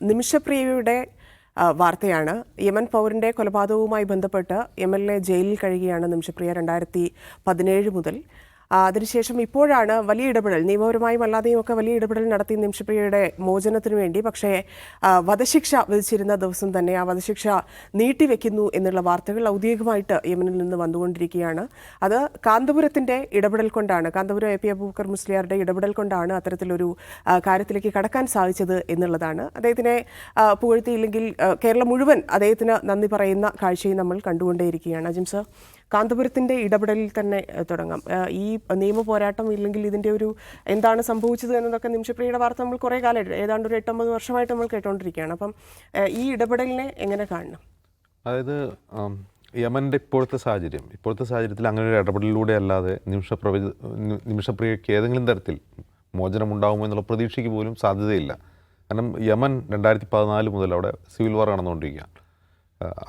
നിമിഷപ്രിയയുടെ വാർത്തയാണ്. യമൻ പൗരന്റെ കൊലപാതകവുമായി ബന്ധപ്പെട്ട് യമനിലെ ജയിലിൽ കഴിയുകയാണ് നിമിഷപ്രിയ 2017 മുതൽ. അതിനുശേഷം ഇപ്പോഴാണ് വലിയ ഇടപെടൽ, നിയമപരമായും അല്ലാതെയും ഒക്കെ വലിയ ഇടപെടൽ നടത്തി നിമിഷപ്രിയയുടെ മോചനത്തിനു വേണ്ടി. പക്ഷേ വധശിക്ഷ വിധിച്ചിരുന്ന ദിവസം തന്നെ ആ വധശിക്ഷ നീട്ടിവെക്കുന്നു എന്നുള്ള വാർത്തകൾ ഔദ്യോഗികമായിട്ട് യമനിൽ നിന്ന് വന്നുകൊണ്ടിരിക്കുകയാണ്. അത് കാന്തപുരത്തിന്റെ ഇടപെടൽ കൊണ്ടാണ്, കാന്തപുരം എ പി അബൂബക്കർ മുസ്ലിയാരുടെ ഇടപെടൽ കൊണ്ടാണ് അത്തരത്തിലൊരു കാര്യത്തിലേക്ക് കടക്കാൻ സാധിച്ചത് എന്നുള്ളതാണ്. അദ്ദേഹത്തിനെ പുകഴ്ത്തിയില്ലെങ്കിൽ കേരളം മുഴുവൻ അദ്ദേഹത്തിന് നന്ദി പറയുന്ന കാഴ്ചയും നമ്മൾ കണ്ടുകൊണ്ടേയിരിക്കുകയാണ്. അജിം സർ, കാന്തപുരത്തിന്റെ ഇടപെടലിൽ തന്നെ തുടങ്ങാം. ഈ നിയമ പോരാട്ടം ഇല്ലെങ്കിൽ ഇതിന്റെ ഒരു എന്താണ് സംഭവിച്ചത് എന്നതൊക്കെ നിമിഷപ്രിയയുടെ വാർത്ത നമ്മൾ കുറേ കാലമായിട്ട്, ഏതാണ്ട് ഒരു 8-9 വർഷമായിട്ട് നമ്മൾ കേട്ടുകൊണ്ടിരിക്കുകയാണ്. അപ്പം ഈ ഇടപെടലിനെ എങ്ങനെ കാണണം? അതായത് യമൻ്റെ ഇപ്പോഴത്തെ സാഹചര്യത്തിൽ അങ്ങനെ ഒരു ഇടപെടലിലൂടെ അല്ലാതെ നിമിഷപ്രിയയ്ക്ക് ഏതെങ്കിലും തരത്തിൽ മോചനം ഉണ്ടാകുമോ എന്നുള്ള പ്രതീക്ഷയ്ക്ക് പോലും സാധ്യതയില്ല. കാരണം യമൻ 2014 മുതൽ അവിടെ സിവിൽ വാർ നടന്നുകൊണ്ടിരിക്കുകയാണ്.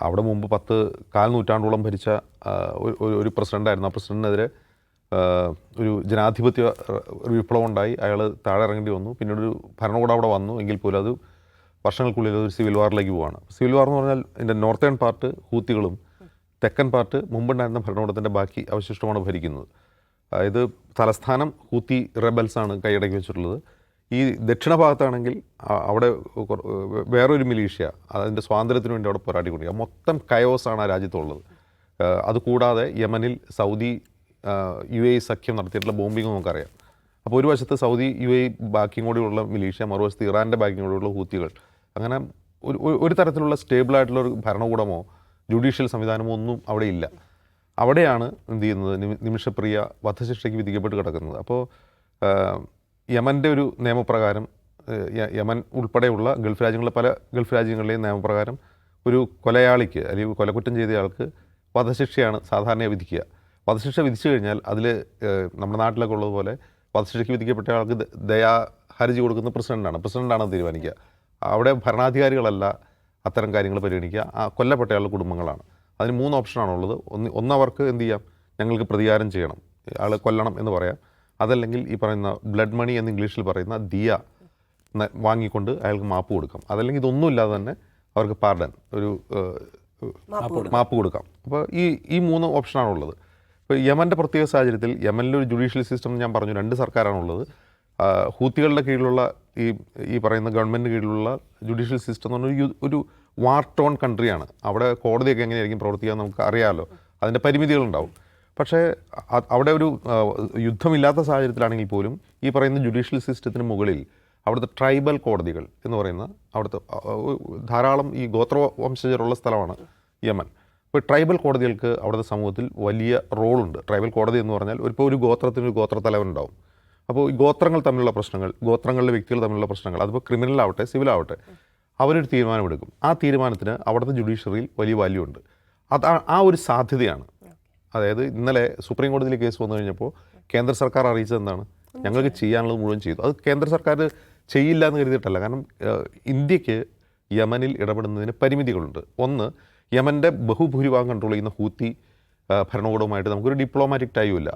അവിടെ മുമ്പ് 10 നൂറ്റാണ്ടോളം ഭരിച്ച ഒരു പ്രസിഡൻ്റായിരുന്നു. ആ പ്രസിഡന്റിനെതിരെ ഒരു ജനാധിപത്യ വിപ്ലവം ഉണ്ടായി, അയാൾ താഴെ ഇറങ്ങേണ്ടി വന്നു. പിന്നീട് ഒരു ഭരണകൂടം അവിടെ വന്നു. എങ്കിൽ പോലും അത് വർഷങ്ങൾക്കുള്ളിൽ ഒരു സിവിൽ വാറിലേക്ക് പോവുകയാണ്. സിവിൽ വാർ എന്ന് പറഞ്ഞാൽ ഇതിൻ്റെ നോർത്തേൺ പാർട്ട് ഹൂത്തികളും തെക്കൻ പാർട്ട് മുമ്പുണ്ടായിരുന്ന ഭരണകൂടത്തിൻ്റെ ബാക്കി അവശിഷ്ടമാണ് ഭരിക്കുന്നത്. അതായത് തലസ്ഥാനം ഹൂത്തി റെബൽസാണ് കൈയടക്കി വെച്ചിട്ടുള്ളത്. ഈ ദക്ഷിണ ഭാഗത്താണെങ്കിൽ അവിടെ വേറൊരു മിലീഷ്യ അതിൻ്റെ സ്വാതന്ത്ര്യത്തിന് വേണ്ടി അവിടെ പോരാടിക്കൊണ്ടിരിക്കുക. മൊത്തം കയോസാണ് ആ രാജ്യത്തുള്ളത്. അതുകൂടാതെ യമനിൽ സൗദി UAE സഖ്യം നടത്തിയിട്ടുള്ള ബോംബിങ് നമുക്കറിയാം. അപ്പോൾ ഒരു വശത്ത് സൗദി UAE ബാക്കിയും കൂടിയുള്ള മിലീഷ്യ, മറുവശത്ത് ഇറാൻ്റെ ബാക്കിയും കൂടിയുള്ള ഹൂത്തികൾ. അങ്ങനെ ഒരു തരത്തിലുള്ള സ്റ്റേബിളായിട്ടുള്ള ഒരു ഭരണകൂടമോ ജുഡീഷ്യൽ സംവിധാനമോ ഒന്നും അവിടെ ഇല്ല. അവിടെയാണ് എന്ത് ചെയ്യുന്നത്, നിമിഷപ്രിയ വധശിക്ഷയ്ക്ക് വിധിക്കപ്പെട്ട് കിടക്കുന്നത്. അപ്പോൾ യമൻ്റെ ഒരു നിയമപ്രകാരം, യമൻ ഉൾപ്പെടെയുള്ള ഗൾഫ് രാജ്യങ്ങളിലെ പല ഗൾഫ് രാജ്യങ്ങളിലെയും നിയമപ്രകാരം ഒരു കൊലയാളിക്ക് അല്ലെങ്കിൽ കൊലക്കുറ്റം ചെയ്തയാൾക്ക് വധശിക്ഷയാണ് സാധാരണ വിധിക്കുക. വധശിക്ഷ വിധിച്ചു കഴിഞ്ഞാൽ അതിൽ നമ്മുടെ നാട്ടിലൊക്കെ ഉള്ളതുപോലെ വധശിക്ഷയ്ക്ക് വിധിക്കപ്പെട്ട ആൾക്ക് ദയാഹർജി കൊടുക്കുന്ന പ്രസിഡൻ്റാണ് തീരുമാനിക്കുക. അവിടെ ഭരണാധികാരികളല്ല അത്തരം കാര്യങ്ങൾ പരിഗണിക്കുക, ആ കൊല്ലപ്പെട്ടയാളുടെ കുടുംബങ്ങളാണ്. അതിന് 3 ഓപ്ഷനാണുള്ളത്. ഒന്ന് അവർക്ക് എന്ത് ചെയ്യാം, ഞങ്ങൾക്ക് പ്രതികാരം ചെയ്യണം, ആൾ കൊല്ലണം എന്ന് പറയാം. അതല്ലെങ്കിൽ ഈ പറയുന്ന ബ്ലഡ് മണി എന്ന് ഇംഗ്ലീഷിൽ പറയുന്ന ദിയ വാങ്ങിക്കൊണ്ട് അയാൾക്ക് മാപ്പ് കൊടുക്കാം. അതല്ലെങ്കിൽ ഇതൊന്നുമില്ലാതെ തന്നെ അവർക്ക് പാർഡൻ, ഒരു മാപ്പ് കൊടുക്കാം. അപ്പോൾ ഈ 3 ഓപ്ഷനാണുള്ളത്. ഇപ്പോൾ യമൻ്റെ പ്രത്യേക സാഹചര്യത്തിൽ യമനിലൊരു ജുഡീഷ്യൽ സിസ്റ്റം ഞാൻ പറഞ്ഞു, 2 സർക്കാരാണുള്ളത്. ഹൂത്തികളുടെ കീഴിലുള്ള ഈ പറയുന്ന ഗവൺമെൻറ്റിന് കീഴിലുള്ള ജുഡീഷ്യൽ സിസ്റ്റം എന്ന് പറഞ്ഞാൽ ഒരു വാർ ടോൺ കൺട്രിയാണ്. അവിടെ കോടതിയൊക്കെ എങ്ങനെയായിരിക്കും പ്രവർത്തിക്കുക നമുക്ക് അറിയാമല്ലോ, അതിൻ്റെ പരിമിതികളുണ്ടാവും. പക്ഷേ അവിടെ ഒരു യുദ്ധമില്ലാത്ത സാഹചര്യത്തിലാണെങ്കിൽ പോലും ഈ പറയുന്ന ജുഡീഷ്യൽ സിസ്റ്റത്തിന് മുകളിൽ അവിടുത്തെ ട്രൈബൽ കോടതികൾ എന്ന് പറയുന്ന അവിടുത്തെ ധാരാളം ഈ ഗോത്രവംശജരുള്ള സ്ഥലമാണ് യമൻ. ഇപ്പോൾ ട്രൈബൽ കോടതികൾക്ക് അവിടുത്തെ സമൂഹത്തിൽ വലിയ റോളുണ്ട്. ട്രൈബൽ കോടതി എന്ന് പറഞ്ഞാൽ ഇപ്പോൾ ഒരു ഗോത്രത്തിന് ഒരു ഗോത്രത്തലവൻ ഉണ്ടാവും. അപ്പോൾ ഈ ഗോത്രങ്ങൾ തമ്മിലുള്ള പ്രശ്നങ്ങൾ, ഗോത്രങ്ങളിലെ വ്യക്തികൾ തമ്മിലുള്ള പ്രശ്നങ്ങൾ, അതിപ്പോൾ ക്രിമിനലാവട്ടെ സിവിലാവട്ടെ, അവരൊരു തീരുമാനമെടുക്കും. ആ തീരുമാനത്തിന് അവിടുത്തെ ജുഡീഷ്യറിയിൽ വലിയ വാല്യൂ ഉണ്ട്. ആ ഒരു സാധ്യതയാണ്. അതായത് ഇന്നലെ സുപ്രീം കോടതിയിൽ കേസ് വന്നു കഴിഞ്ഞപ്പോൾ കേന്ദ്ര സർക്കാർ അറിയിച്ചത് എന്താണ്, ഞങ്ങൾക്ക് ചെയ്യാനുള്ളത് മുഴുവൻ ചെയ്തു. അത് കേന്ദ്ര സർക്കാർ ചെയ്യില്ല എന്ന് കരുതിയിട്ടല്ല. കാരണം ഇന്ത്യക്ക് യമനിൽ ഇടപെടുന്നതിന് പരിമിതികളുണ്ട്. ഒന്ന്, യമൻ്റെ ബഹുഭൂരിഭാഗം കൺട്രോൾ ചെയ്യുന്ന ഹൂത്തി ഭരണകൂടവുമായിട്ട് നമുക്കൊരു ഡിപ്ലോമാറ്റിക് ടൈമില്ല.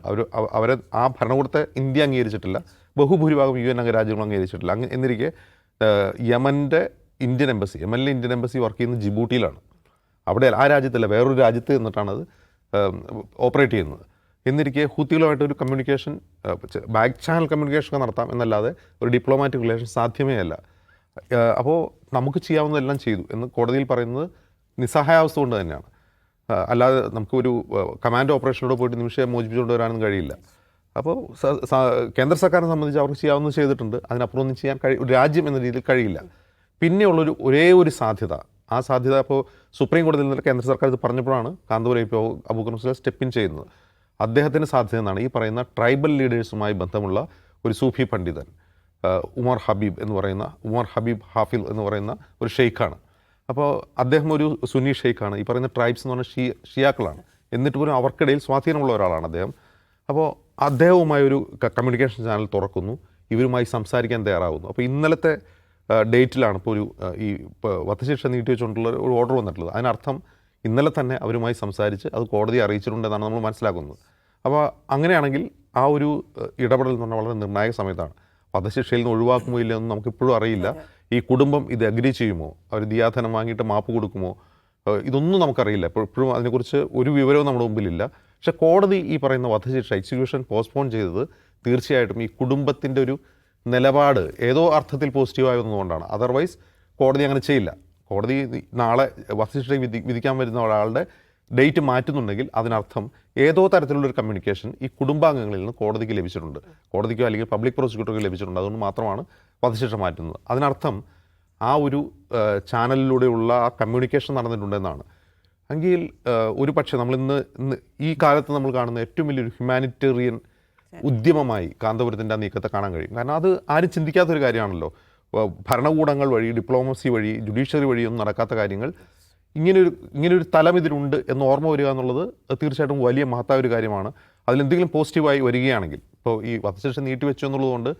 അവരെ ആ ഭരണകൂടത്തെ ഇന്ത്യ അംഗീകരിച്ചിട്ടില്ല, ബഹുഭൂരിഭാഗം UN അംഗരാജ്യങ്ങളും അംഗീകരിച്ചിട്ടില്ല. എന്നിരിക്കെ യമനിലെ ഇന്ത്യൻ എംബസി വർക്ക് ചെയ്യുന്നത് ജിബൂട്ടിയിലാണ്. അവിടെ ആ രാജ്യത്തല്ല, വേറൊരു രാജ്യത്ത് നിന്നിട്ടാണ് അത് ഓപ്പറേറ്റ് ചെയ്യുന്നത്. എന്നിരിക്കെ ഹൂത്തികളുമായിട്ട് ഒരു കമ്മ്യൂണിക്കേഷൻ, ബാക്ക് ചാനൽ കമ്മ്യൂണിക്കേഷൻ ഒക്കെ നടത്താം എന്നല്ലാതെ ഒരു ഡിപ്ലോമാറ്റിക് റിലേഷൻ സാധ്യമേ അല്ല. അപ്പോൾ നമുക്ക് ചെയ്യാവുന്നതെല്ലാം ചെയ്തു എന്ന് കോടതിയിൽ പറയുന്നത് നിസ്സഹായാവസ്ഥ കൊണ്ട് തന്നെയാണ്. അല്ലാതെ നമുക്കൊരു കമാൻഡോ ഓപ്പറേഷനിലൂടെ പോയിട്ട് നിമിഷം മോചിപ്പിച്ചുകൊണ്ട് വരാനൊന്നും കഴിയില്ല. അപ്പോൾ കേന്ദ്ര സർക്കാരിനെ സംബന്ധിച്ച് അവർക്ക് ചെയ്യാവുന്നത് ചെയ്തിട്ടുണ്ട്. അതിനപ്പുറം ഒന്നും ചെയ്യാൻ ഒരു രാജ്യം എന്ന രീതിയിൽ കഴിയില്ല. പിന്നെയുള്ളൊരു ഒരേ ഒരു സാധ്യത, ആ സാധ്യത ഇപ്പോൾ സുപ്രീം കോടതിയിൽ നിന്ന് കേന്ദ്ര സർക്കാർ ഇത് പറഞ്ഞപ്പോഴാണ് കാന്തപുരം ഇപ്പോൾ അബൂബക്കർ മുസ്ലിയാർ സ്റ്റെപ്പ് ഇൻ ചെയ്യുന്നത്. അദ്ദേഹത്തിന് സാധ്യത എന്നാണ് ഈ പറയുന്ന ട്രൈബൽ ലീഡേഴ്സുമായി ബന്ധമുള്ള ഒരു സൂഫി പണ്ഡിതൻ ഉമർ ഹബീബ് ഹാഫിൽ എന്ന് പറയുന്ന ഒരു ഷെയ്ഖാണ്. അപ്പോൾ അദ്ദേഹം ഒരു സുന്നി ഷെയ്ഖാണ്. ഈ പറയുന്ന ട്രൈബ്സ് എന്ന് പറഞ്ഞാൽ ഷിയാക്കളാണ്. എന്നിട്ട് പോലും അവർക്കിടയിൽ സ്വാധീനമുള്ള ഒരാളാണ് അദ്ദേഹം. അപ്പോൾ അദ്ദേഹവുമായി ഒരു കമ്മ്യൂണിക്കേഷൻ ചാനൽ തുറക്കുന്നു, ഇവരുമായി സംസാരിക്കാൻ തയ്യാറാകുന്നു. അപ്പോൾ ഇന്നലത്തെ ഡേറ്റിലാണ് ഇപ്പോൾ ഈ വധശിക്ഷ നീട്ടിവെച്ചുകൊണ്ടുള്ള ഒരു ഓർഡർ വന്നിട്ടുള്ളത്. അതിനർത്ഥം ഇന്നലെ തന്നെ അവരുമായി സംസാരിച്ച് അത് കോടതിയെ അറിയിച്ചിട്ടുണ്ടെന്നാണ് നമ്മൾ മനസ്സിലാക്കുന്നത്. അപ്പോൾ അങ്ങനെയാണെങ്കിൽ ആ ഒരു ഇടപെടൽ എന്ന് പറഞ്ഞാൽ വളരെ നിർണായക സമയത്താണ്. വധശിക്ഷയിൽ നിന്ന് ഒഴിവാക്കുമോ ഇല്ലയെന്ന് നമുക്കിപ്പോഴും അറിയില്ല. ഈ കുടുംബം ഇത് അഗ്രി ചെയ്യുമോ, അവർ ദിയാധനം വാങ്ങിയിട്ട് മാപ്പ് കൊടുക്കുമോ, ഇതൊന്നും നമുക്കറിയില്ല. ഇപ്പോഴും അതിനെക്കുറിച്ച് ഒരു വിവരവും നമ്മുടെ മുമ്പിലില്ല. പക്ഷേ കോടതി ഈ പറയുന്ന വധശിക്ഷ എക്സിക്യൂഷൻ പോസ്റ്റ്പോൺ ചെയ്തത് തീർച്ചയായിട്ടും ഈ കുടുംബത്തിൻ്റെ ഒരു നിലപാട് ഏതോ അർത്ഥത്തിൽ പോസിറ്റീവായതുകൊണ്ടാണ്. അതർവൈസ് കോടതി അങ്ങനെ ചെയ്യില്ല. കോടതി നാളെ വധശിക്ഷ വിധിക്കാൻ വരുന്ന ഒരാളുടെ ഡേറ്റ് മാറ്റുന്നുണ്ടെങ്കിൽ അതിനർത്ഥം ഏതോ തരത്തിലുള്ളൊരു കമ്മ്യൂണിക്കേഷൻ ഈ കുടുംബാംഗങ്ങളിൽ നിന്ന് കോടതിക്ക് ലഭിച്ചിട്ടുണ്ട്, കോടതിക്കോ അല്ലെങ്കിൽ പബ്ലിക് പ്രോസിക്യൂട്ടർക്ക് ലഭിച്ചിട്ടുണ്ട്. അതുകൊണ്ട് മാത്രമാണ് വധശിക്ഷ മാറ്റുന്നത്. അതിനർത്ഥം ആ ഒരു ചാനലിലൂടെയുള്ള ആ കമ്മ്യൂണിക്കേഷൻ നടന്നിട്ടുണ്ടെന്നാണ്. എങ്കിൽ ഒരു പക്ഷേ ഇന്ന് ഈ കാലത്ത് നമ്മൾ കാണുന്ന ഏറ്റവും വലിയൊരു ഹ്യൂമാനിറ്റേറിയൻ ഉദ്യമമായി കാന്തപുരത്തിൻ്റെ ആ നീക്കത്തെ കാണാൻ കഴിയും. കാരണം അത് ആരും ചിന്തിക്കാത്തൊരു കാര്യമാണല്ലോ. ഭരണകൂടങ്ങൾ വഴി, ഡിപ്ലോമസി വഴി, ജുഡീഷ്യറി വഴിയൊന്നും നടക്കാത്ത കാര്യങ്ങൾ ഇങ്ങനൊരു തലം ഇതിലുണ്ട് എന്ന് ഓർമ്മ വരിക എന്നുള്ളത് തീർച്ചയായിട്ടും വലിയ മഹത്തായ ഒരു കാര്യമാണ്. അതിലെന്തെങ്കിലും പോസിറ്റീവായി വരികയാണെങ്കിൽ, ഇപ്പോൾ ഈ വധശിക്ഷ നീട്ടിവെച്ചു എന്നുള്ളതുകൊണ്ട്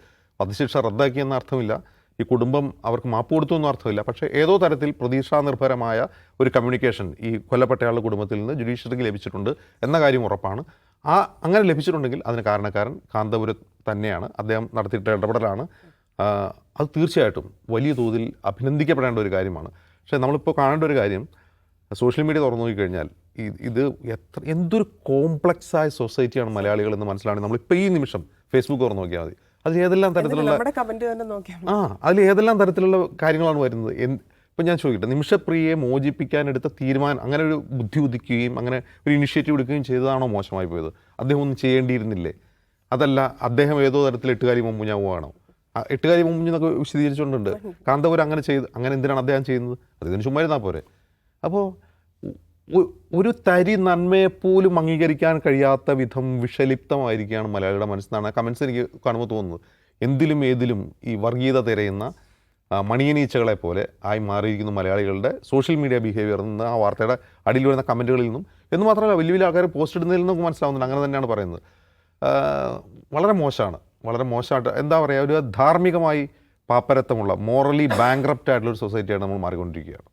വധശിക്ഷ റദ്ദാക്കിയെന്ന അർത്ഥമില്ല, ഈ കുടുംബം അവർക്ക് മാപ്പ് കൊടുത്തു എന്ന അർത്ഥമില്ല. പക്ഷേ ഏതോ തരത്തിൽ പ്രതീക്ഷാനിർഭരമായ ഒരു കമ്മ്യൂണിക്കേഷൻ ഈ കൊല്ലപ്പെട്ടയാളുടെ കുടുംബത്തിൽ നിന്ന് ജുഡീഷ്യറിക്ക് ലഭിച്ചിട്ടുണ്ട് എന്ന കാര്യം ഉറപ്പാണ്. അങ്ങനെ ലഭിച്ചിട്ടുണ്ടെങ്കിൽ അതിന് കാരണക്കാരൻ കാന്തപുരം തന്നെയാണ്. അദ്ദേഹം നടത്തിയിട്ട ഇടപെടലാണ്. അത് തീർച്ചയായിട്ടും വലിയ തോതിൽ അഭിനന്ദിക്കപ്പെടേണ്ട ഒരു കാര്യമാണ്. പക്ഷേ നമ്മളിപ്പോൾ കാണേണ്ട ഒരു കാര്യം, സോഷ്യൽ മീഡിയ തുറന്നു നോക്കിക്കഴിഞ്ഞാൽ ഇത് എന്തൊരു കോംപ്ലക്സായ സൊസൈറ്റിയാണ് മലയാളികൾ എന്ന് മനസ്സിലാണെങ്കിൽ നമ്മളിപ്പോൾ ഈ നിമിഷം ഫേസ്ബുക്ക് തുറന്നു നോക്കിയാൽ മതി. അതിൽ ഏതെല്ലാം തരത്തിലുള്ള തരത്തിലുള്ള കാര്യങ്ങളാണ് വരുന്നത്. ഇപ്പം ഞാൻ ചോദിക്കട്ടെ, നിമിഷപ്രിയയെ മോചിപ്പിക്കാനെടുത്ത തീരുമാനം, അങ്ങനെ ഒരു ബുദ്ധി ഉദിക്കുകയും അങ്ങനെ ഒരു ഇനിഷ്യേറ്റീവ് എടുക്കുകയും ചെയ്തതാണോ മോശമായി പോയത്? അദ്ദേഹം ഒന്നും ചെയ്യേണ്ടിയിരുന്നില്ലേ? അതല്ല അദ്ദേഹം ഏതോ തരത്തിൽ എട്ടുകാലി മുമ്പുഞ്ഞാവുകയാണോ? എട്ടുകാലി മുമ്പുഞ്ഞെന്നൊക്കെ വിശദീകരിച്ചുകൊണ്ടുണ്ട്. കാന്തപുരം അങ്ങനെ എന്തിനാണ് അദ്ദേഹം ചെയ്യുന്നത്? അദ്ദേഹത്തിന് ചുമ്മാ ഇരുന്നാൽ പോരെ. അപ്പോൾ ഒരു തരി നന്മയെപ്പോലും അംഗീകരിക്കാൻ കഴിയാത്ത വിധം വിഷലിപ്തമായിരിക്കുകയാണ് മലയാളിയുടെ മനസ്സിലാണ് കമൻസ് എനിക്ക് കാണുമ്പോൾ തോന്നുന്നത്. എന്തിലും ഏതിലും ഈ വർഗീയത തിരയുന്ന മണിയനീച്ചകളെ പോലെ ആയി മാറിയിരിക്കുന്ന മലയാളികളുടെ സോഷ്യൽ മീഡിയ ബിഹേവിയർ നിന്ന് ആ വാർത്തയുടെ അടിയിൽ വരുന്ന കമൻറ്റുകളിൽ നിന്നും എന്ന് മാത്രമല്ല വലിയ വലിയ ആൾക്കാർ പോസ്റ്റ് ഇടുന്നതിൽ നിന്നും മനസ്സിലാവുന്നുണ്ട്. അങ്ങനെ തന്നെയാണ് പറയുന്നത്. വളരെ മോശമായിട്ട് എന്താ പറയുക, ഒരു ധാർമ്മികമായി പാപ്പരത്തമുള്ള മോറലി ബാങ്ക്രപ്റ്റ് ആയിട്ടുള്ള ഒരു സൊസൈറ്റിയാണ് നമ്മൾ മാറിക്കൊണ്ടിരിക്കുകയാണ്.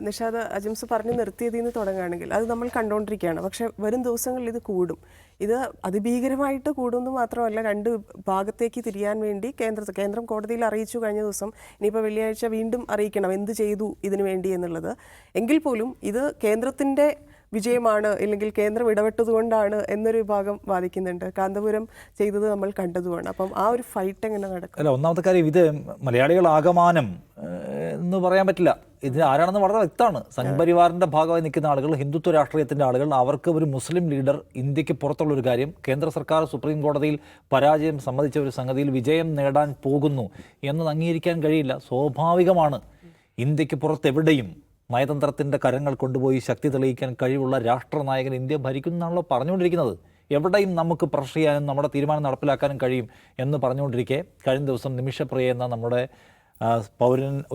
നിഷാദ്, അജിംസ് പറഞ്ഞു നിർത്തിയതിൽ നിന്ന് തുടങ്ങുകയാണെങ്കിൽ അത് നമ്മൾ കണ്ടുകൊണ്ടിരിക്കുകയാണ്. പക്ഷേ വരും ദിവസങ്ങളിൽ ഇത് കൂടും. ഇത് അതിഭീകരമായിട്ട് കൂടുമെന്ന് മാത്രമല്ല, രണ്ട് ഭാഗത്തേക്ക് തിരിയാൻ വേണ്ടി കേന്ദ്രം കോടതിയിൽ അറിയിച്ചു കഴിഞ്ഞ ദിവസം. ഇനിയിപ്പോൾ വെള്ളിയാഴ്ച വീണ്ടും അറിയിക്കണം എന്ത് ചെയ്തു ഇതിനു വേണ്ടി എന്നുള്ളത്. എങ്കിൽ പോലും ഇത് കേന്ദ്രത്തിൻ്റെ വിജയമാണ്, അല്ലെങ്കിൽ കേന്ദ്രം ഇടപെട്ടതുകൊണ്ടാണ് എന്നൊരു വിഭാഗം വാദിക്കുന്നുണ്ട്. കാന്തപുരം ചെയ്തത് നമ്മൾ കണ്ടതുമാണ്. അപ്പം ആ ഒരു ഫൈറ്റ് എങ്ങനെ നടക്കും? അല്ല, ഒന്നാമത്തെ കാര്യം, ഇത് മലയാളികൾ ആകമാനം എന്ന് പറയാൻ പറ്റില്ല. ഇത് ആരാണെന്ന് വളരെ വ്യക്തമാണ്. സംഘപരിവാറിൻ്റെ ഭാഗമായി നിൽക്കുന്ന ആളുകൾ, ഹിന്ദുത്വ രാഷ്ട്രീയത്തിൻ്റെ ആളുകൾ, അവർക്ക് ഒരു മുസ്ലിം ലീഡർ ഇന്ത്യക്ക് പുറത്തുള്ളൊരു കാര്യം, കേന്ദ്ര സർക്കാർ സുപ്രീം കോടതിയിൽ പരാജയം സമ്മതിച്ച ഒരു സംഗതിയിൽ വിജയം നേടാൻ പോകുന്നു എന്നത് അംഗീകരിക്കാൻ കഴിയില്ല. സ്വാഭാവികമാണ്. ഇന്ത്യക്ക് പുറത്തെവിടെയും നയതന്ത്രത്തിൻ്റെ കരങ്ങൾ കൊണ്ടുപോയി ശക്തി തെളിയിക്കാൻ കഴിവുള്ള രാഷ്ട്രനായകൻ ഇന്ത്യ ഭരിക്കുന്നതാണല്ലോ പറഞ്ഞുകൊണ്ടിരിക്കുന്നത്. എവിടെയും നമുക്ക് പ്രഷർ ചെയ്യാനും നമ്മുടെ തീരുമാനം നടപ്പിലാക്കാനും കഴിയും എന്ന് പറഞ്ഞുകൊണ്ടിരിക്കെ കഴിഞ്ഞ ദിവസം നിമിഷപ്രിയ എന്ന നമ്മുടെ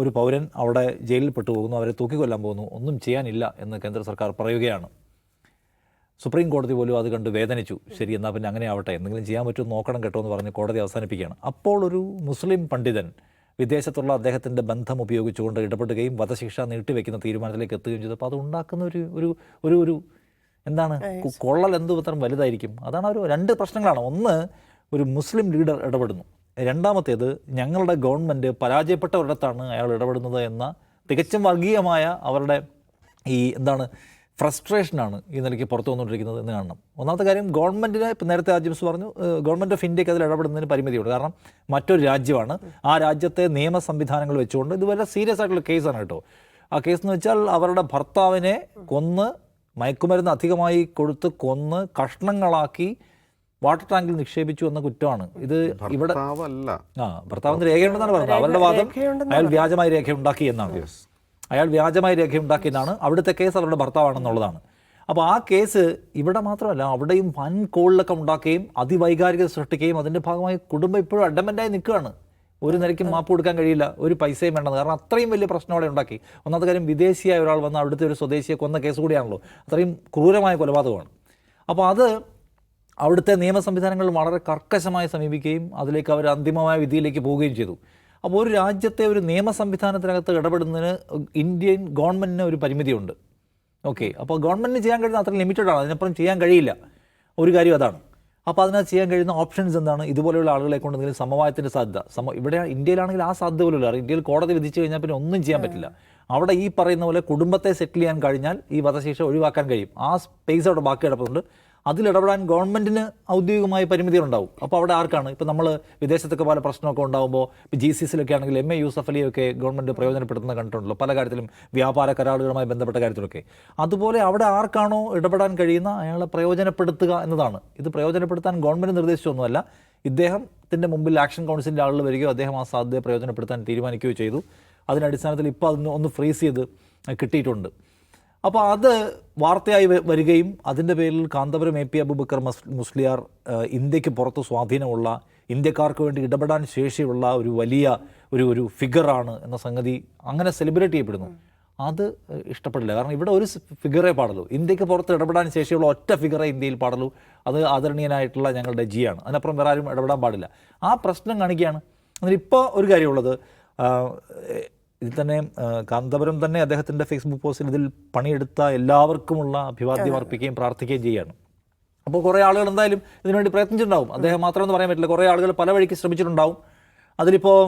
ഒരു പൗരൻ അവിടെ ജയിലിൽ പെട്ടുപോകുന്നു, അവരെ തൂക്കിക്കൊല്ലാൻ പോകുന്നു, ഒന്നും ചെയ്യാനില്ല എന്ന് കേന്ദ്ര സർക്കാർ പറയുകയാണ്. സുപ്രീം കോടതി പോലും അത് കണ്ട് വേദനിച്ചു. ശരി, എന്നാൽ പിന്നെ അങ്ങനെ ആവട്ടെ, എന്തെങ്കിലും ചെയ്യാൻ പറ്റുമോ നോക്കണം കേട്ടോ എന്ന് പറഞ്ഞ് കോടതി അവസാനിപ്പിക്കുകയാണ്. അപ്പോൾ ഒരു മുസ്ലിം പണ്ഡിതൻ വിദേശത്തുള്ള അദ്ദേഹത്തിൻ്റെ ബന്ധം ഉപയോഗിച്ചുകൊണ്ട് ഇടപെടുകയും വധശിക്ഷ നീട്ടിവെക്കുന്ന തീരുമാനത്തിലേക്ക് എത്തുകയും ചെയ്തപ്പോൾ അത് ഉണ്ടാക്കുന്ന ഒരു എന്താണ് കൊള്ളൽ എന്ത് മാത്രം വലുതായിരിക്കും. അതാണ് രണ്ട് പ്രശ്നങ്ങളാണ്. ഒന്ന്, ഒരു മുസ്ലിം ലീഡർ ഇടപെടുന്നു. രണ്ടാമത്തേത്, ഞങ്ങളുടെ ഗവൺമെൻറ് പരാജയപ്പെട്ടവരിടത്താണ് അയാൾ ഇടപെടുന്നത് എന്ന തികച്ചും വർഗീയമായ അവരുടെ ഫ്രസ്ട്രേഷനാണ് ഈ നിലയ്ക്ക് പുറത്തു വന്നുകൊണ്ടിരിക്കുന്നത് എന്ന് കാണണം. ഒന്നാമത്തെ കാര്യം, ഗവൺമെൻറ്റിന് ഇപ്പം നേരത്തെ അജിംസ് പറഞ്ഞു, ഗവൺമെൻറ് ഓഫ് ഇന്ത്യക്ക് അതിൽ ഇടപെടുന്നതിന് പരിമിതിയുണ്ട്. കാരണം മറ്റൊരു രാജ്യമാണ്. ആ രാജ്യത്തെ നിയമ സംവിധാനങ്ങൾ വെച്ചുകൊണ്ട് ഇത് വളരെ സീരിയസ് ആയിട്ടുള്ള കേസാണ് കേട്ടോ. ആ കേസ് എന്ന് വെച്ചാൽ അവരുടെ ഭർത്താവിനെ കൊന്ന്, മയക്കുമരുന്ന് അധികമായി കൊടുത്ത് കൊന്ന് കഷ്ണങ്ങളാക്കി വാട്ടർ ടാങ്കിൽ നിക്ഷേപിച്ചു എന്ന കുറ്റമാണ് ഇത്. ഇവിടെ ഭർത്താവിൻ്റെ രേഖയുണ്ടെന്നാണ് പറഞ്ഞത്. അവരുടെ വാദം അയാൾ വ്യാജമായി രേഖയുണ്ടാക്കി എന്നാണ്. അവിടുത്തെ കേസ് അവരുടെ ഭർത്താവാണെന്നുള്ളതാണ്. അപ്പോൾ ആ കേസ് ഇവിടെ മാത്രമല്ല, അവിടെയും വൻ കോളിലൊക്കെ ഉണ്ടാക്കുകയും അതിവൈകാരികത സൃഷ്ടിക്കുകയും അതിൻ്റെ ഭാഗമായി കുടുംബം ഇപ്പോഴും അഡമൻ്റായി നിൽക്കുകയാണ്. ഒരു നിലയ്ക്കും മാപ്പ് കൊടുക്കാൻ കഴിയില്ല, ഒരു പൈസയും വേണ്ടെന്ന്. കാരണം അത്രയും വലിയ പ്രശ്നം അവിടെ ഉണ്ടാക്കി. ഒന്നാമത്തെ കാര്യം, വിദേശിയായ ഒരാൾ വന്ന് അവിടുത്തെ ഒരു സ്വദേശിയെ കൊന്ന കേസ് കൂടിയാണല്ലോ. അത്രയും ക്രൂരമായ കൊലപാതകമാണ്. അപ്പോൾ അത് അവിടുത്തെ നിയമ സംവിധാനങ്ങൾ വളരെ കർക്കശമായി സമീപിക്കുകയും അതിലേക്ക് അവർ അന്തിമമായ വിധിയിലേക്ക് പോവുകയും ചെയ്തു. അപ്പോൾ ഒരു രാജ്യത്തെ ഒരു നിയമ സംവിധാനത്തിനകത്ത് ഇടപെടുന്നതിന് ഇന്ത്യൻ ഗവൺമെൻറ്റിന് ഒരു പരിമിതിയുണ്ട്. ഓക്കെ, അപ്പോൾ ഗവൺമെൻറ്റിന് ചെയ്യാൻ കഴിയുന്ന അത്ര ലിമിറ്റഡ് ആണ്, അതിനപ്പുറം ചെയ്യാൻ കഴിയില്ല. ഒരു കാര്യം അതാണ്. അപ്പോൾ അതിനകത്ത് ചെയ്യാൻ കഴിയുന്ന ഓപ്ഷൻസ് എന്താണ്? ഇതുപോലെയുള്ള ആളുകളെ കൊണ്ട് എന്തെങ്കിലും സമവായത്തിൻ്റെ സാധ്യത ഇവിടെ ഇന്ത്യയിലാണെങ്കിൽ ആ സാധ്യത പോലും ഇല്ല. ഇന്ത്യയിൽ കോടതി വിധിച്ചു കഴിഞ്ഞാൽ പിന്നെ ഒന്നും ചെയ്യാൻ പറ്റില്ല. അവിടെ ഈ പറയുന്ന പോലെ കുടുംബത്തെ സെറ്റിൽ ചെയ്യാൻ കഴിഞ്ഞാൽ ഈ വധശിക്ഷ ഒഴിവാക്കാൻ കഴിയും. ആ സ്പേസ് അവിടെ ബാക്കി കിടപ്പുണ്ട്. അതിലിടപെടാൻ ഗവൺമെൻറ്റിന് ഔദ്യോഗികമായ പരിമിതികളുണ്ടാവും. അപ്പോൾ അവിടെ ആർക്കാണ്? ഇപ്പോൾ നമ്മൾ വിദേശത്തൊക്കെ പല പ്രശ്നമൊക്കെ ഉണ്ടാകുമ്പോൾ ഇപ്പോൾ GCCയിലൊക്കെ ആണെങ്കിൽ MA യൂസഫ് അലിയൊക്കെ ഗവൺമെൻറ് പ്രയോജനപ്പെടുത്തുന്നത് കണ്ടിട്ടുണ്ടല്ലോ, പല കാര്യത്തിലും വ്യാപാര കരാറുകളുമായി ബന്ധപ്പെട്ട കാര്യത്തിലൊക്കെ. അതുപോലെ അവിടെ ആർക്കാണോ ഇടപെടാൻ കഴിയുന്ന അയാളെ പ്രയോജനപ്പെടുത്തുക എന്നതാണ്. ഇത് പ്രയോജനപ്പെടുത്താൻ ഗവൺമെൻറ് നിർദ്ദേശിച്ചൊന്നുമല്ല. ഇദ്ദേഹത്തിൻ്റെ മുമ്പിൽ ആക്ഷൻ കൗൺസിലിൻ്റെ ആളുകൾ വരികയോ അദ്ദേഹം ആ സാധ്യതയെ പ്രയോജനപ്പെടുത്താൻ തീരുമാനിക്കുകയോ ചെയ്തു. അതിനടിസ്ഥാനത്തിൽ ഇപ്പോൾ അതിന് ഒന്ന് ഫ്രീസ് ചെയ്ത് കിട്ടിയിട്ടുണ്ട്. അപ്പോൾ അത് വാർത്തയായി വരികയും അതിൻ്റെ പേരിൽ കാന്തപുരം AP അബൂബക്കർ മുസ്ലിയാർ ഇന്ത്യക്ക് പുറത്ത് സ്വാധീനമുള്ള, ഇന്ത്യക്കാർക്ക് വേണ്ടി ഇടപെടാൻ ശേഷിയുള്ള ഒരു വലിയ ഒരു ഫിഗറാണ് എന്ന സംഗതി അങ്ങനെ സെലിബ്രേറ്റ് ചെയ്യപ്പെടുന്നു. അത് ഇഷ്ടപ്പെടില്ല. കാരണം ഇവിടെ ഒരു ഫിഗറേ പാടുള്ളൂ. ഇന്ത്യക്ക് പുറത്ത് ഇടപെടാൻ ശേഷിയുള്ള ഒറ്റ ഫിഗറേ ഇന്ത്യയിൽ പാടുള്ളൂ. അത് ആദരണീയനായിട്ടുള്ള ഞങ്ങളുടെ ജിയാണ്. അതിനപ്പുറം വേറെ ആരും ഇടപെടാൻ പാടില്ല. ആ പ്രശ്നം കാണിക്കുകയാണ്. അതിലിപ്പോൾ ഒരു കാര്യമുള്ളത്, ഇതിൽ തന്നെ കാന്തപുരം തന്നെ അദ്ദേഹത്തിൻ്റെ ഫേസ്ബുക്ക് പോസ്റ്റിൽ ഇതിൽ പണിയെടുത്ത എല്ലാവർക്കുമുള്ള അഭിവാദ്യം അർപ്പിക്കുകയും പ്രാർത്ഥിക്കുകയും ചെയ്യുകയാണ്. അപ്പോൾ കുറേ ആളുകൾ എന്തായാലും ഇതിനുവേണ്ടി പ്രയത്നിച്ചിട്ടുണ്ടാവും. അദ്ദേഹം മാത്രമെന്ന് പറയാൻ പറ്റില്ല. കുറേ ആളുകൾ പല വഴിക്ക് ശ്രമിച്ചിട്ടുണ്ടാവും. അതിലിപ്പോൾ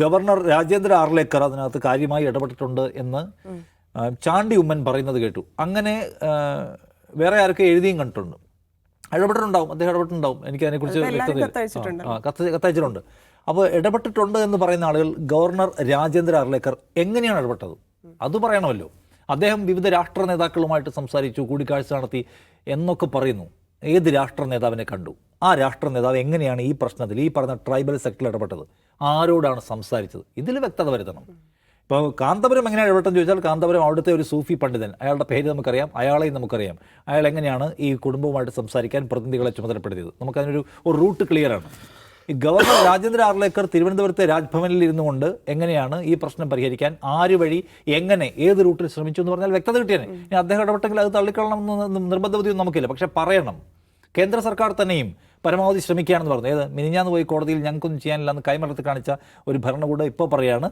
ഗവർണർ രാജേന്ദ്ര ആർലേക്കർ അതിനകത്ത് കാര്യമായി ഇടപെട്ടിട്ടുണ്ട് എന്ന് ചാണ്ടി ഉമ്മൻ പറയുന്നത് കേട്ടു. അങ്ങനെ വേറെ ആരൊക്കെ എഴുതിയും കണ്ടിട്ടുണ്ട്. ഇടപെട്ടിട്ടുണ്ടാവും, അദ്ദേഹം ഇടപെട്ടിട്ടുണ്ടാവും. എനിക്ക് അതിനെക്കുറിച്ച് കത്തയച്ചിട്ടുണ്ട്. അപ്പോൾ ഇടപെട്ടിട്ടുണ്ട് എന്ന് പറയുന്ന ആളുകൾ ഗവർണർ രാജേന്ദ്ര ആർലേക്കർ എങ്ങനെയാണ് ഇടപെട്ടത് അത് പറയണമല്ലോ. അദ്ദേഹം വിവിധ രാഷ്ട്ര നേതാക്കളുമായിട്ട് സംസാരിച്ചു, കൂടിക്കാഴ്ച നടത്തി എന്നൊക്കെ പറയുന്നു. ഏത് രാഷ്ട്ര നേതാവിനെ കണ്ടു? ആ രാഷ്ട്ര നേതാവ് എങ്ങനെയാണ് ഈ പ്രശ്നത്തിൽ ഈ പറഞ്ഞ ട്രൈബൽ സെക്ടറിൽ ഇടപെട്ടത്? ആരോടാണ് സംസാരിച്ചത്? ഇതിൽ വ്യക്തത വരുത്തണം. ഇപ്പോൾ കാന്തപുരം എങ്ങനെയാണ് ഇടപെട്ടെന്ന് ചോദിച്ചാൽ, കാന്തപുരം അവിടുത്തെ ഒരു സൂഫി പണ്ഡിതൻ, അയാളുടെ പേര് നമുക്കറിയാം, അയാളെയും നമുക്കറിയാം. അയാൾ എങ്ങനെയാണ് ഈ കുടുംബവുമായിട്ട് സംസാരിക്കാൻ പ്രതിനിധികളെ ചുമതലപ്പെടുത്തിയത്? നമുക്കതിനൊരു റൂട്ട് ക്ലിയറാണ്. ഈ ഗവർണർ രാജേന്ദ്ര ആർലേക്കർ തിരുവനന്തപുരത്തെ രാജ്ഭവനിൽ ഇരുന്നു കൊണ്ട് എങ്ങനെയാണ് ഈ പ്രശ്നം പരിഹരിക്കാൻ, ആര് വഴി, എങ്ങനെ, ഏത് റൂട്ടിൽ ശ്രമിച്ചു എന്ന് പറഞ്ഞാൽ വ്യക്തത കിട്ടിയാണ്. ഇനി അദ്ദേഹം ഇടപെട്ടെങ്കിൽ അത് തള്ളിക്കളണം എന്ന് നിർബന്ധബുദ്ധിയൊന്നും നമുക്കില്ല. പക്ഷേ പറയണം. കേന്ദ്ര സർക്കാർ തന്നെയും പരമാവധി ശ്രമിക്കുകയാണെന്ന് പറഞ്ഞു. മിനിഞ്ഞാന്ന് പോയി കോടതിയിൽ ഞങ്ങൾക്കൊന്നും ചെയ്യാനില്ല എന്ന് കൈമലർത്തി കാണിച്ച ഒരു ഭരണകൂടം ഇപ്പോൾ പറയുകയാണ്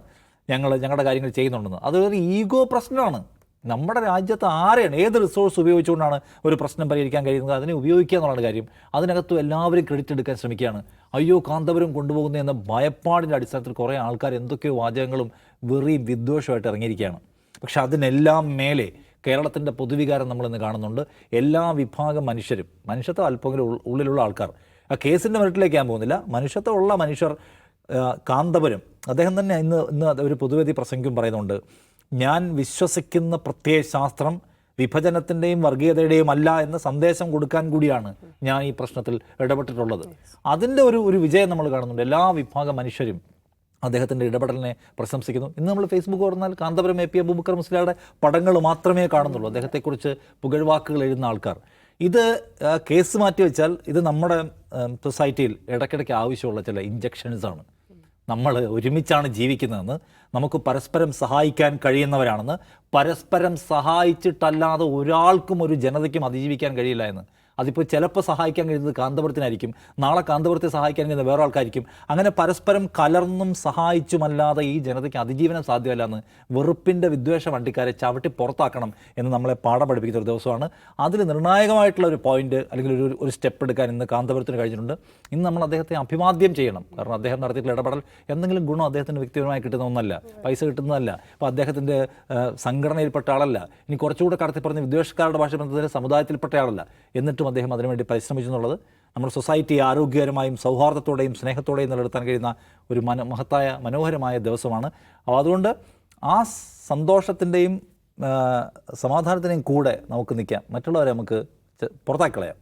ഞങ്ങളുടെ കാര്യങ്ങൾ ചെയ്യുന്നുണ്ടെന്ന്. അതൊരു ഈഗോ പ്രശ്നമാണ്. നമ്മുടെ രാജ്യത്ത് ആരെയാണ്, ഏത് റിസോഴ്സ് ഉപയോഗിച്ചുകൊണ്ടാണ് ഒരു പ്രശ്നം പരിഹരിക്കാൻ കഴിയുന്നത് അതിനെ ഉപയോഗിക്കുക എന്നുള്ളതാണ് കാര്യം. അതിനകത്തും എല്ലാവരും ക്രെഡിറ്റ് എടുക്കാൻ ശ്രമിക്കുകയാണ്. അയ്യോ കാന്തപുരം കൊണ്ടുപോകുന്നത് എന്ന ഭയപ്പാടിൻ്റെ അടിസ്ഥാനത്തിൽ കുറേ ആൾക്കാർ എന്തൊക്കെയോ വാചകങ്ങളും വെറിയും വിദ്വേഷമായിട്ട് ഇറങ്ങിയിരിക്കുകയാണ്. പക്ഷെ അതിനെല്ലാം മേലെ കേരളത്തിൻ്റെ പൊതുവികാരം നമ്മളിന്ന് കാണുന്നുണ്ട്. എല്ലാ വിഭാഗം മനുഷ്യത്വം അല്പമെങ്കിലും ഉള്ളിലുള്ള ആൾക്കാർ, ആ കേസിൻ്റെ മെറിറ്റിലേക്ക് ഞാൻ പോകുന്നില്ല, മനുഷ്യത്വമുള്ള മനുഷ്യർ, കാന്തപുരം അദ്ദേഹം തന്നെ ഇന്ന് ഒരു പൊതുവേദി പ്രസംഗം പറയുന്നുണ്ട്, ഞാൻ വിശ്വസിക്കുന്ന പ്രത്യയശാസ്ത്രം വിഭജനത്തിൻ്റെയും വർഗീയതയുടെയും അല്ല എന്ന സന്ദേശം കൊടുക്കാൻ കൂടിയാണ് ഞാൻ ഈ പ്രശ്നത്തിൽ ഇടപെട്ടിട്ടുള്ളത്. അതിൻ്റെ ഒരു വിജയം നമ്മൾ കാണുന്നുണ്ട്. എല്ലാ വിഭാഗം മനുഷ്യരും അദ്ദേഹത്തിൻ്റെ ഇടപെടലിനെ പ്രശംസിക്കുന്നു. ഇന്ന് നമ്മൾ ഫേസ്ബുക്ക് തുറന്നാൽ കാന്തപുരം AP അബൂബക്കർ മുസ്ലിയാരുടെ പടങ്ങൾ മാത്രമേ കാണുന്നുള്ളൂ, അദ്ദേഹത്തെക്കുറിച്ച് പുകഴ്വാക്കുകൾ എഴുതുന്ന ആൾക്കാർ. ഇത് കേസ് മാറ്റി വെച്ചാൽ ഇത് നമ്മുടെ സൊസൈറ്റിയിൽ ഇടയ്ക്കിടയ്ക്ക് ആവശ്യമുള്ള ചില ഇഞ്ചക്ഷൻസാണ്. നമ്മൾ ഒരുമിച്ചാണ് ജീവിക്കുന്നതെന്ന്, നമുക്ക് പരസ്പരം സഹായിക്കാൻ കഴിയുന്നവരാണെന്ന്, പരസ്പരം സഹായിച്ചിട്ടല്ലാതെ ഒരാൾക്കും ഒരു ജനതയ്ക്കും അതിജീവിക്കാൻ കഴിയില്ല എന്ന്. അതിപ്പോൾ ചിലപ്പോൾ സഹായിക്കാൻ കഴിയുന്നത് കാന്തപുരത്തിനായിരിക്കും, നാളെ കാന്തപുരത്തെ സഹായിക്കാൻ കഴിയുന്ന വേറെ ആൾക്കായിരിക്കും. അങ്ങനെ പരസ്പരം കലർന്നും സഹായിച്ചുമല്ലാതെ ഈ ജനതയ്ക്ക് അതിജീവനം സാധ്യമല്ല എന്ന് വെറുപ്പിൻ്റെ വിദ്വേഷ വണ്ടിക്കാരെ ചവിട്ടി പുറത്താക്കണം എന്ന് നമ്മളെ പാഠം പഠിപ്പിക്കുന്ന ഒരു ദിവസമാണ്. അതിൽ നിർണായകമായിട്ടുള്ള ഒരു പോയിന്റ് അല്ലെങ്കിൽ ഒരു സ്റ്റെപ്പ് എടുക്കാൻ ഇന്ന് കാന്തപുരത്തിന് കഴിഞ്ഞിട്ടുണ്ട്. ഇന്ന് നമ്മൾ അദ്ദേഹത്തെ അഭിവാദ്യം ചെയ്യണം. കാരണം അദ്ദേഹം നടത്തിയിട്ടുള്ള ഇടപെടൽ എന്തെങ്കിലും ഗുണം അദ്ദേഹത്തിന് വ്യക്തിപരമായി കിട്ടുന്ന ഒന്നല്ല, പൈസ കിട്ടുന്നതല്ല. അപ്പോൾ അദ്ദേഹത്തിൻ്റെ സംഘടനയിൽപ്പെട്ട ആളല്ല, ഇനി കുറച്ചുകൂടെ കടത്തി പറഞ്ഞ് വിദ്വേഷക്കാരുടെ ഭാഷ ബന്ധത്തിന് സമുദായത്തിൽപ്പെട്ട ആളല്ല. എന്നിട്ടും അദ്ദേഹം അതിനുവേണ്ടി പരിശ്രമിച്ചു എന്നുള്ളത് നമ്മുടെ സൊസൈറ്റിയെ ആരോഗ്യകരമായും സൗഹാർദ്ദത്തോടെയും സ്നേഹത്തോടെയും നിലനിർത്താൻ കഴിയുന്ന ഒരു മനോഹരമായ ദിവസമാണ്. അപ്പോൾ അതുകൊണ്ട് ആ സന്തോഷത്തിൻ്റെയും സമാധാനത്തിൻ്റെയും കൂടെ നമുക്ക് നിൽക്കാം. മറ്റുള്ളവരെ നമുക്ക് പുറത്താക്കി കളയാം.